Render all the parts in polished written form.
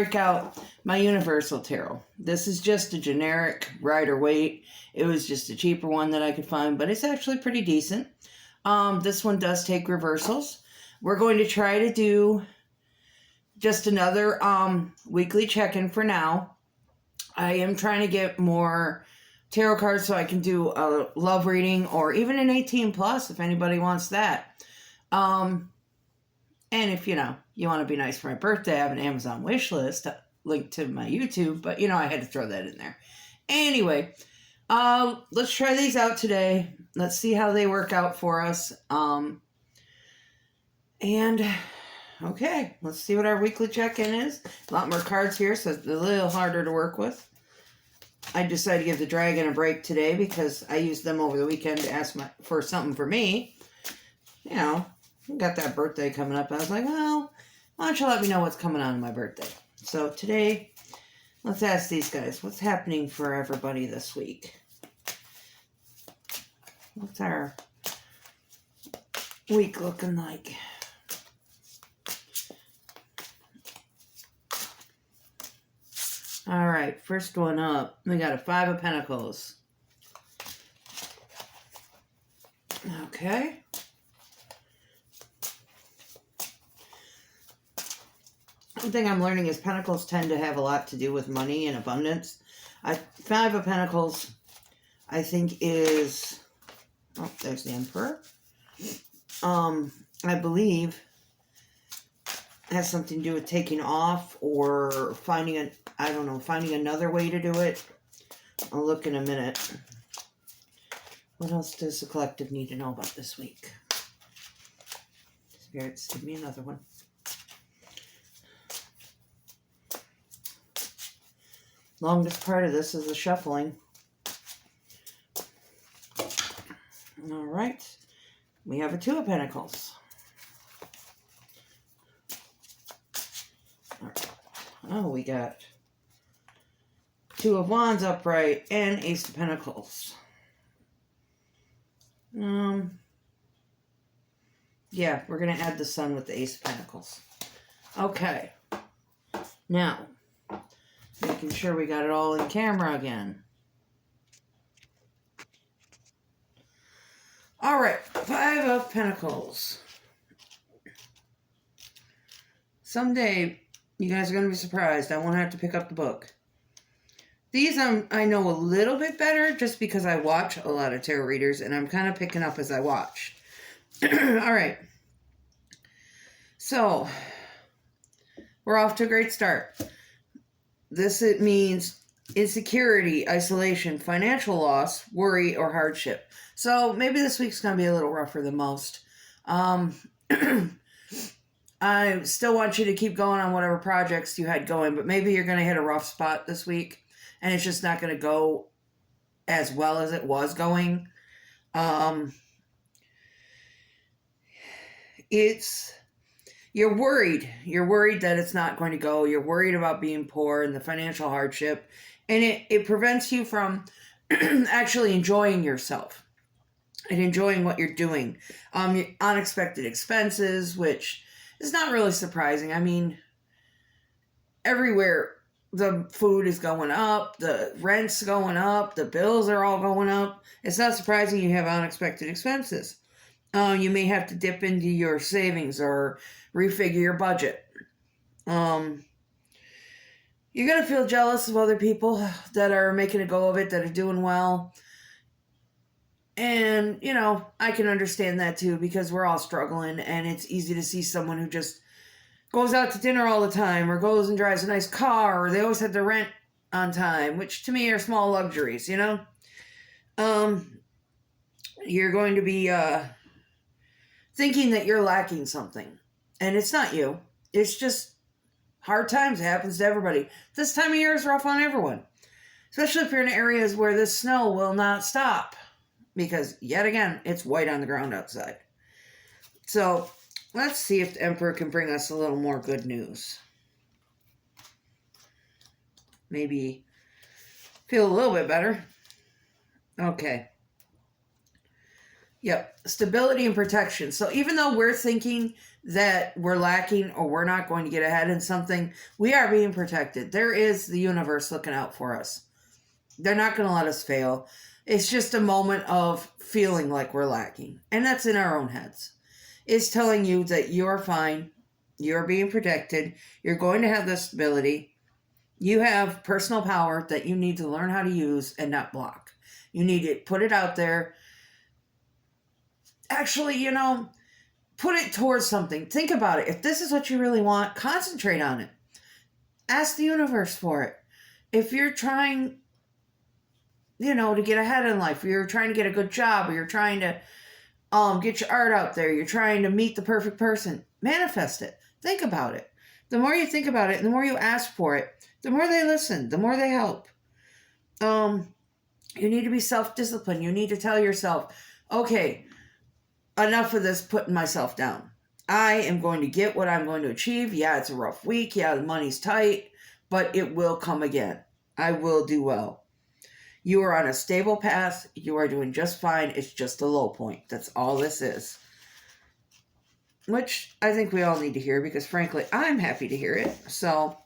break out my Universal Tarot. This is just a generic Rider-Waite. It was just a cheaper one that I could find, but it's actually pretty decent. This one does take reversals. We're going to try to do just another weekly check-in for now. I am trying to get more tarot cards so I can do a love reading or even an 18 plus if anybody wants that. And if, you want to be nice for my birthday, I have an Amazon wish list linked to my YouTube, but, I had to throw that in there. Anyway, let's try these out today. Let's see how they work out for us. Okay, let's see what our weekly check-in is. A lot more cards here, so it's a little harder to work with. I decided to give the dragon a break today because I used them over the weekend to ask for something for me. Got that birthday coming up. I was like, well, why don't you let me know what's coming on my birthday? So today, let's ask these guys, what's happening for everybody this week? What's our week looking like? All right, first one up. We got a 5 of Pentacles. Okay. One thing I'm learning is Pentacles tend to have a lot to do with money and abundance. 5 of Pentacles, I think is... Oh, there's the Emperor. I believe has something to do with taking off or finding another way to do it. I'll look in a minute. What else does the collective need to know about this week? Spirits, give me another one. Longest part of this is the shuffling. All right. We have a 2 of Pentacles. All right. Oh, we got 2 of Wands upright and Ace of Pentacles. Yeah, we're going to add the Sun with the Ace of Pentacles. Okay. Now, making sure we got it all in camera again. All right, 5 of Pentacles. Someday, you guys are going to be surprised. I won't have to pick up the book. These I know a little bit better just because I watch a lot of tarot readers, and I'm kind of picking up as I watch. All right. So, we're off to a great start. It means insecurity, isolation, financial loss, worry, or hardship. So maybe this week's going to be a little rougher than most. I still want you to keep going on whatever projects you had going, but maybe you're going to hit a rough spot this week, and it's just not going to go as well as it was going. You're worried. You're worried that it's not going to go. You're worried about being poor and the financial hardship. And it prevents you from actually enjoying yourself and enjoying what you're doing. Unexpected expenses, which is not really surprising. I mean, everywhere the food is going up, the rent's going up, the bills are all going up. It's not surprising you have unexpected expenses. You may have to dip into your savings or refigure your budget. You're going to feel jealous of other people that are making a go of it, that are doing well. And, I can understand that too, because we're all struggling, and it's easy to see someone who just goes out to dinner all the time, or goes and drives a nice car, or they always have their rent on time, which to me are small luxuries, You're going to be thinking that you're lacking something. And it's not you. It's just hard times. It happens to everybody. This time of year is rough on everyone. Especially if you're in areas where the snow will not stop. Because, yet again, it's white on the ground outside. So, let's see if the Emperor can bring us a little more good news. Maybe feel a little bit better. Okay. Yep, stability and protection. So even though we're thinking that we're lacking or we're not going to get ahead in something, we are being protected. There is the universe looking out for us. They're not going to let us fail. It's just a moment of feeling like we're lacking. And that's in our own heads. It's telling you that you're fine. You're being protected. You're going to have this stability. You have personal power that you need to learn how to use and not block. You need to put it out there. Actually, put it towards something. Think about it. If this is what you really want, concentrate on it. Ask the universe for it. If you're trying, to get ahead in life, or you're trying to get a good job, or you're trying to get your art out there, you're trying to meet the perfect person, manifest it. Think about it. The more you think about it, and the more you ask for it, the more they listen, the more they help. You need to be self-disciplined. You need to tell yourself, okay, enough of this putting myself down. I am going to get what I'm going to achieve. Yeah, it's a rough week. Yeah, the money's tight, but it will come again. I will do well. You are on a stable path. You are doing just fine. It's just a low point. That's all this is. Which I think we all need to hear because, frankly, I'm happy to hear it. So,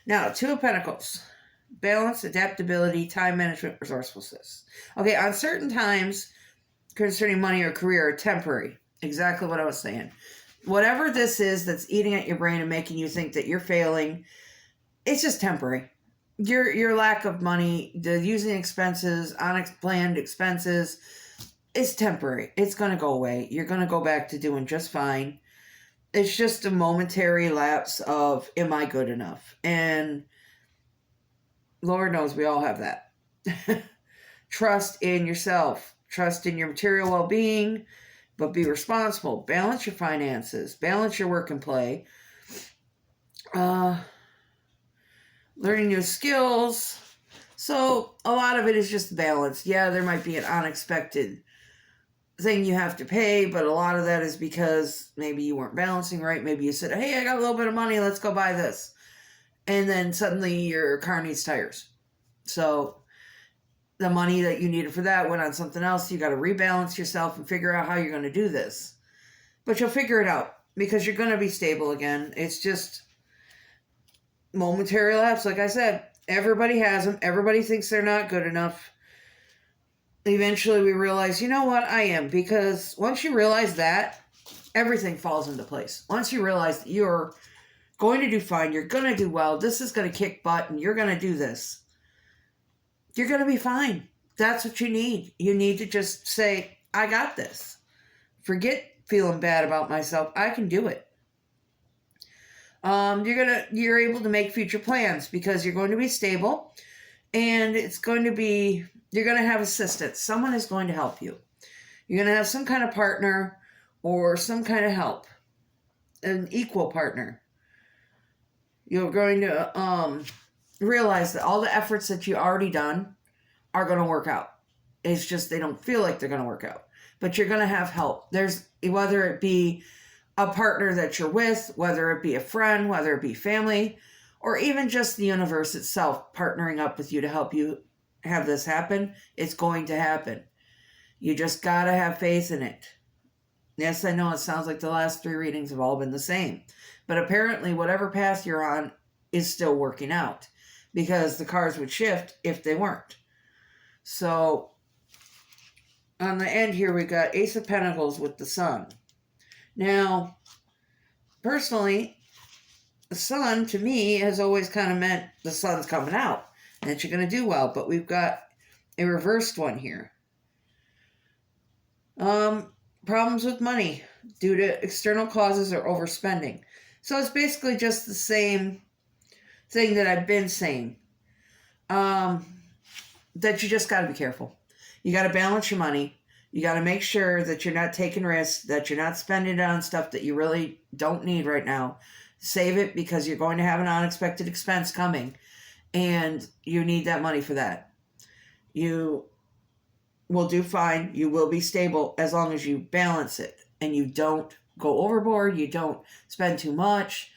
now, Two of Pentacles. Balance, adaptability, time management, resourcefulness. Okay, on certain times concerning money or career are temporary. Exactly what I was saying. Whatever this is that's eating at your brain and making you think that you're failing, it's just temporary. Your lack of money, the using expenses, unplanned expenses, is temporary. It's going to go away. You're going to go back to doing just fine. It's just a momentary lapse of, am I good enough? And Lord knows we all have that. Trust in yourself. Trust in your material well-being, but be responsible. Balance your finances. Balance your work and play. Learning new skills. So a lot of it is just balance. Yeah, there might be an unexpected thing you have to pay, but a lot of that is because maybe you weren't balancing right. Maybe you said, hey, I got a little bit of money. Let's go buy this. And then suddenly your car needs tires. So the money that you needed for that went on something else. You got to rebalance yourself and figure out how you're going to do this. But you'll figure it out because you're going to be stable again. It's just momentary lapse. Like I said, everybody has them. Everybody thinks they're not good enough. Eventually we realize, you know what, I am. Because once you realize that, everything falls into place. Once you realize that you're going to do fine, you're going to do well, this is going to kick butt, and you're going to do this, you're going to be fine. That's what you need. You need to just say, I got this. Forget feeling bad about myself. I can do it. You're able to make future plans because you're going to be stable, and you're going to have assistance. Someone is going to help you. You're going to have some kind of partner or some kind of help, an equal partner. You're going to realize that all the efforts that you already done are going to work out. It's just they don't feel like they're going to work out. But you're going to have help. Whether it be a partner that you're with, whether it be a friend, whether it be family, or even just the universe itself partnering up with you to help you have this happen, it's going to happen. You just got to have faith in it. Yes, I know it sounds like the last 3 readings have all been the same. But apparently whatever path you're on is still working out. Because the cards would shift if they weren't. So, on the end here we got Ace of Pentacles with the Sun. Now, personally, the sun to me has always kind of meant the sun's coming out. And that you're going to do well. But we've got a reversed one here. Problems with money due to external causes or overspending. So it's basically just the same thing that I've been saying. That you just got to be careful. You got to balance your money. You got to make sure that you're not taking risks, that you're not spending it on stuff that you really don't need right now. Save it because you're going to have an unexpected expense coming. And you need that money for that. You will do fine. You will be stable as long as you balance it. And you don't go overboard. You don't spend too much.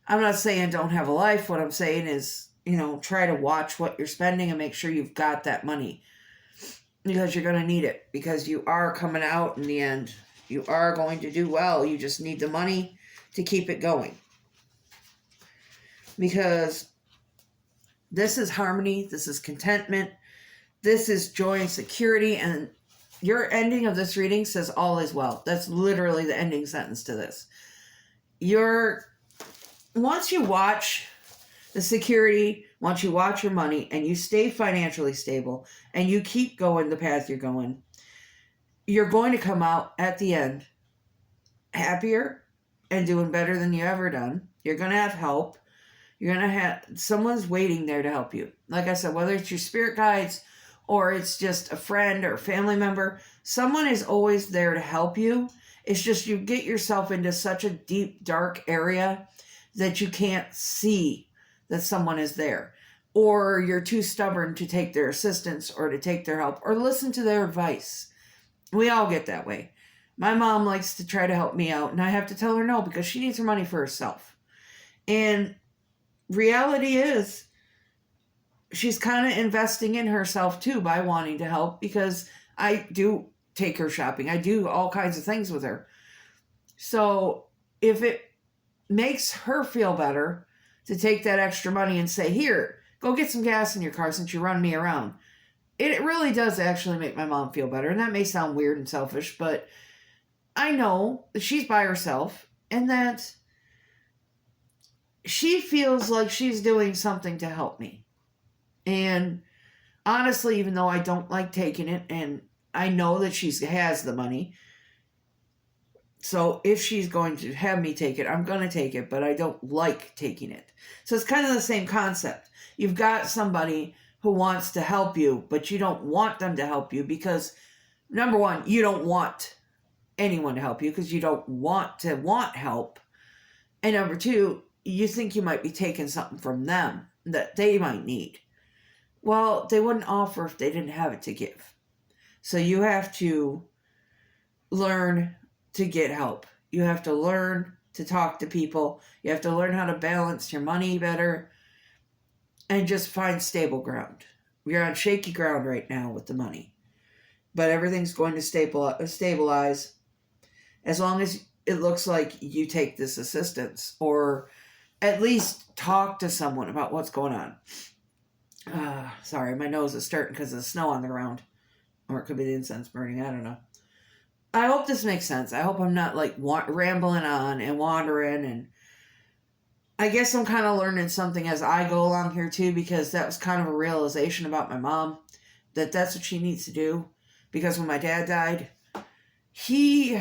I'm not saying don't have a life. What I'm saying is, try to watch what you're spending and make sure you've got that money. because you're going to need it, because you are coming out in the end. You are going to do well. You just need the money to keep it going. Because this is harmony, this is contentment, this is joy and security, and your ending of this reading says all is well. That's literally the ending sentence to this. Once you watch the security, once you watch your money, and you stay financially stable, and you keep going the path you're going, you're going to come out at the end happier and doing better than you ever done. You're going to have help. You're going to have, someone's waiting there to help you. Like I said, whether it's your spirit guides or it's just a friend or a family member, someone is always there to help you. It's just you get yourself into such a deep, dark area that you can't see that someone is there. Or you're too stubborn to take their assistance or to take their help or listen to their advice. We all get that way. My mom likes to try to help me out, and I have to tell her no because she needs her money for herself. And reality is, she's kind of investing in herself too by wanting to help, because I do take her shopping. I do all kinds of things with her. So if it makes her feel better to take that extra money and say, here, go get some gas in your car since you run me around, it really does actually make my mom feel better. And that may sound weird and selfish, but I know that she's by herself and that she feels like she's doing something to help me. And honestly, even though I don't like taking it, and I know that she has the money, so if she's going to have me take it, I'm going to take it, but I don't like taking it. So it's kind of the same concept. You've got somebody who wants to help you, but you don't want them to help you because, number one, you don't want anyone to help you because you don't want help. And number two, you think you might be taking something from them that they might need. Well, they wouldn't offer if they didn't have it to give. So you have to learn to get help. You have to learn to talk to people. You have to learn how to balance your money better and just find stable ground. You're on shaky ground right now with the money, but everything's going to stabilize as long as it looks like you take this assistance or at least talk to someone about what's going on. Sorry, my nose is starting because of the snow on the ground. Or it could be the incense burning. I don't know. I hope this makes sense. I hope I'm not like rambling on and wandering. And I guess I'm kind of learning something as I go along here too, because that was kind of a realization about my mom, that that's what she needs to do. Because when my dad died, we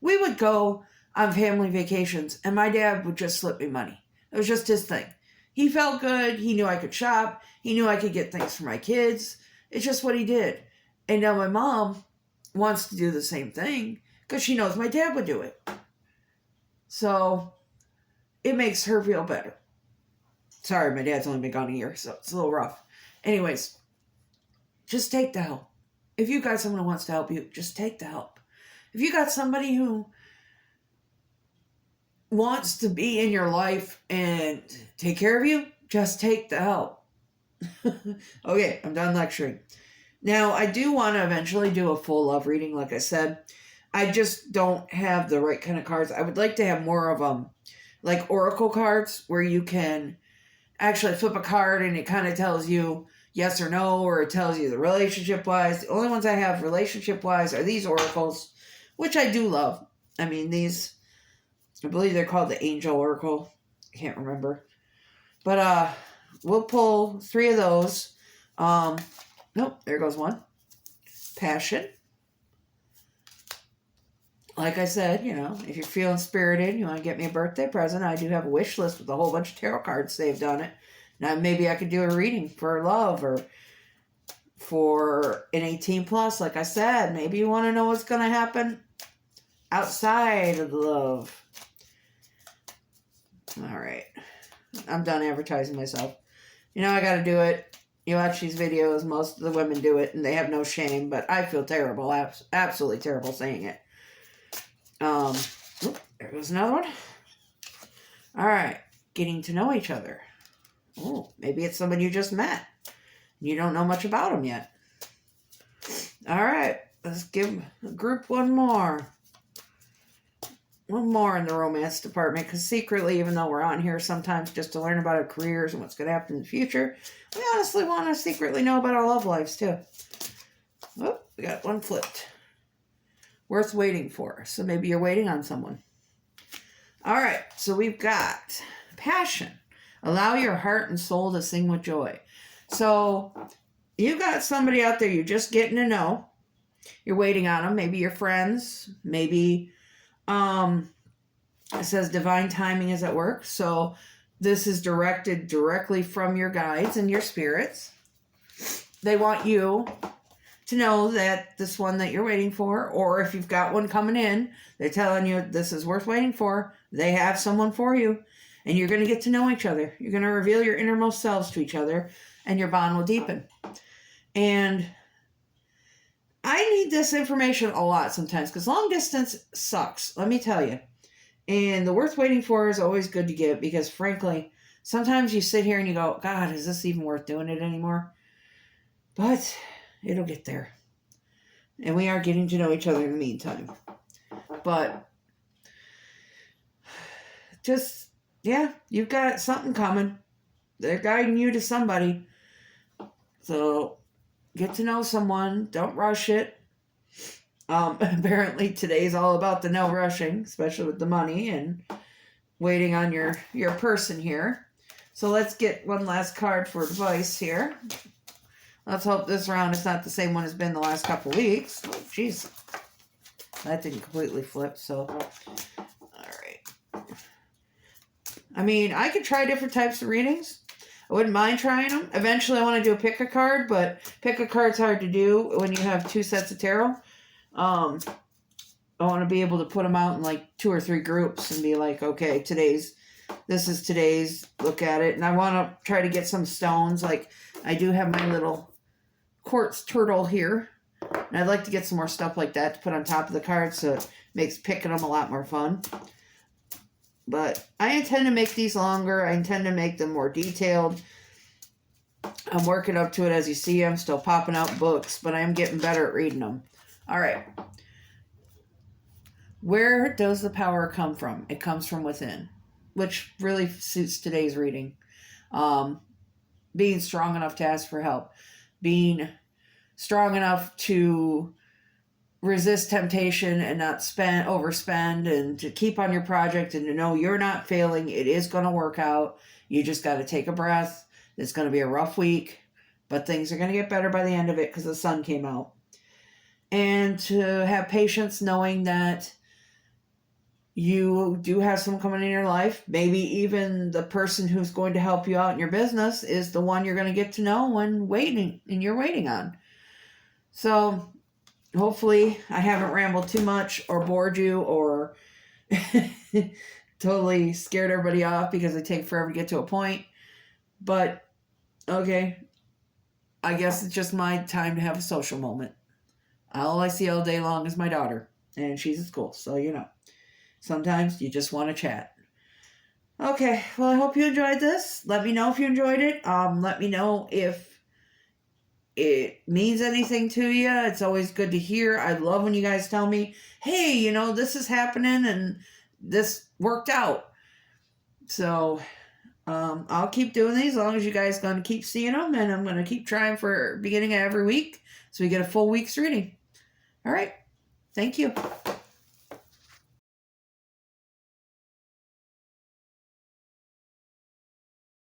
would go on family vacations and my dad would just slip me money. It was just his thing. He felt good. He knew I could shop. He knew I could get things for my kids. It's just what he did. And now my mom wants to do the same thing because she knows my dad would do it. So it makes her feel better. Sorry, my dad's only been gone a year, so it's a little rough. Anyways, just take the help. If you got someone who wants to help you, just take the help. If you got somebody who wants to be in your life and take care of you, just take the help. Okay, I'm done lecturing. Now, I do want to eventually do a full love reading, like I said. I just don't have the right kind of cards. I would like to have more of like oracle cards, where you can actually flip a card and it kind of tells you yes or no, or it tells you the relationship-wise. The only ones I have relationship-wise are these oracles, which I do love. I mean, these, I believe they're called the Angel Oracle. I can't remember. But we'll pull 3 of those. Nope, there goes one. Passion. Like I said, you know, if you're feeling spirited, you want to get me a birthday present, I do have a wish list with a whole bunch of tarot cards saved on it. Now, maybe I could do a reading for love or for an 18 plus. Like I said, maybe you want to know what's going to happen outside of the love. All right. I'm done advertising myself. You know, I got to do it. You watch these videos, most of the women do it, and they have no shame, but I feel terrible, absolutely terrible saying it. There goes another one. All right, getting to know each other. Oh, maybe it's someone you just met. You don't know much about them yet. All right. Let's give the group one more. One more in the romance department, because secretly, even though we're on here sometimes just to learn about our careers and what's going to happen in the future, we honestly want to secretly know about our love lives too. Oh, we got one flipped. Worth waiting for. So maybe you're waiting on someone. All right. So we've got passion. Allow your heart and soul to sing with joy. So you got somebody out there you're just getting to know. You're waiting on them. Maybe your friends. Maybe it says divine timing is at work. So this is directed directly from your guides and your spirits. They want you to know that this one that you're waiting for, or if you've got one coming in, they're telling you this is worth waiting for. They have someone for you, and you're going to get to know each other. You're going to reveal your innermost selves to each other, and your bond will deepen. And I need this information a lot sometimes, because long distance sucks, let me tell you. And the worth waiting for is always good to get, because frankly, sometimes you sit here and you go, God, is this even worth doing it anymore? But it'll get there. And we are getting to know each other in the meantime. But just, yeah, you've got something coming. They're guiding you to somebody. So get to know someone. Don't rush it. Apparently today's all about the no rushing, especially with the money and waiting on your person here. So let's get one last card for advice here. Let's hope this round is not the same one as been the last couple weeks. Oh, jeez. That didn't completely flip, so. Alright. I mean, I could try different types of readings. I wouldn't mind trying them. Eventually I want to do a pick a card, but pick a card's hard to do when you have two sets of tarot. I want to be able to put them out in like 2 or 3 groups and be like, okay, this is today's, look at it. And I want to try to get some stones. Like I do have my little quartz turtle here. And I'd like to get some more stuff like that to put on top of the cards, so it makes picking them a lot more fun. But I intend to make these longer. I intend to make them more detailed. I'm working up to it. As you see, I'm still popping out books, but I am getting better at reading them. All right. Where does the power come from? It comes from within, which really suits today's reading. Being strong enough to ask for help. Being strong enough to resist temptation and not overspend, and to keep on your project and to know you're not failing. It is going to work out. You just got to take a breath. It's going to be a rough week, but things are going to get better by the end of it because the sun came out. And to have patience, knowing that you do have someone coming in your life. Maybe even the person who's going to help you out in your business is the one you're going to get to know when you're waiting on. So hopefully I haven't rambled too much or bored you or totally scared everybody off because I take forever to get to a point. But, okay, I guess it's just my time to have a social moment. All I see all day long is my daughter, and she's at school, so you know. Sometimes you just want to chat. Okay, well, I hope you enjoyed this. Let me know if you enjoyed it. Let me know if it means anything to you. It's always good to hear. I love when you guys tell me, hey, this is happening and this worked out. So I'll keep doing these as long as you guys going to keep seeing them, and I'm going to keep trying for beginning of every week so we get a full week's reading. All right. Thank you.